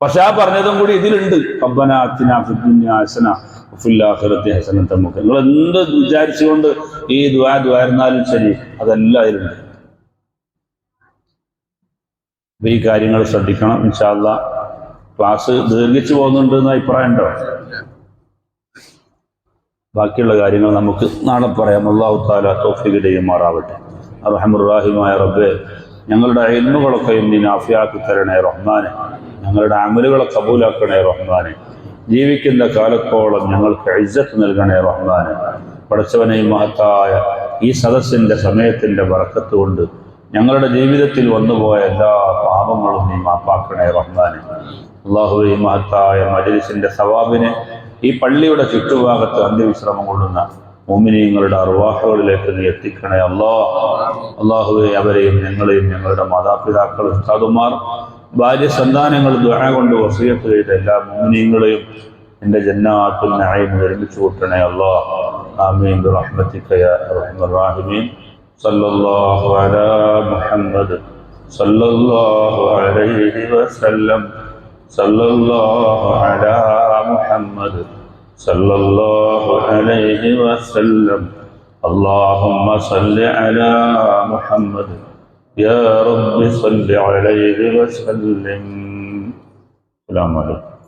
പക്ഷെ ആ പറഞ്ഞതും കൂടി ഇതിലുണ്ട്. റബ്ബനാ ആതിനാ ഫിദ്ദുനിയാ ഹസന വഫിൽ ആഖിറതി ഹസനത. നമുക്ക് നിങ്ങൾ എന്ത് വിചാരിച്ചുകൊണ്ട് ഈ ദുആയിരുന്നാലും ശരി, അതെല്ലാം അതിലുണ്ട്. ഈ കാര്യങ്ങൾ ശ്രദ്ധിക്കണം. ഇൻഷാ അല്ലാഹ് ക്ലാസ് ദീർഘിച്ചു പോകുന്നുണ്ട് എന്ന് അഭിപ്രായം ഉണ്ടോ? ബാക്കിയുള്ള കാര്യങ്ങൾ നമുക്ക് നാളെ പറയാം. അല്ലാഹു തആല തൗഫീഖ് ചെയ്യുമാറാവട്ടെ. അർഹമുർ റഹീമായ റബ്ബേ, ഞങ്ങളുടെ ഇൽമുകളൊക്കെയും നീ നാഫിയാക്കി തരണേ റഹ്മാനെ. ഞങ്ങളുടെ അമലുകളെ കബൂലാക്കണേ റഹ്മാനെ. ജീവിക്കുന്ന കാലത്തോളം ഞങ്ങൾക്ക് ഇസ്സത്ത് നൽകണേ റഹ്മാനെ. പടച്ചവനെ, മഹത്തായ ഈ സദസ്സിന്റെ സമയത്തിന്റെ ബറക്കത്ത് കൊണ്ട് ഞങ്ങളുടെ ജീവിതത്തിൽ വന്നുപോയ എല്ലാ പാപങ്ങളും നീ മാപ്പാക്കണേ റഹ്മാനെ. അല്ലാഹുവേ, ഈ മഹത്തായ മജ്‌ലിസിന്റെ സവാബിനെ ഈ പള്ളിയുടെ ചുറ്റുഭാഗത്ത് അന്ത്യവിശ്രമം കൊള്ളുന്ന മുഅ്മിനീങ്ങളുടെ അർവാഹുകളിലേക്ക് നീ എത്തിക്കണേ അല്ലാഹുവേ, അവരെയും ഞങ്ങളെയും ഞങ്ങളുടെ മാതാപിതാക്കൾ, ഉസ്താദുമാർ, ഭാര്യ, സന്താനങ്ങൾ, ദുആ കൊണ്ട് വസിയത്ത് ചെയ്ത എല്ലാ മുഅ്മിനീങ്ങളെയും നിന്റെ ജന്നാത്തുൽ നഈമിൽ ഒരുമിച്ച് കൂട്ടണേ അല്ലാഹ്. ആമീൻ ബിറഹ്മതിക യാ അർഹമർ റഹീമീൻ. സല്ലല്ലാഹു അലാ മുഹമ്മദ് സല്ലല്ലാഹു അലൈഹി വസല്ലം. സല്ലല്ലാഹു അലാ മുഹമ്മദ് സല്ലല്ലാഹു അലൈഹി വസല്ലം. اللهم صل على محمد يا رب صل عليه وسلم. السلام عليكم.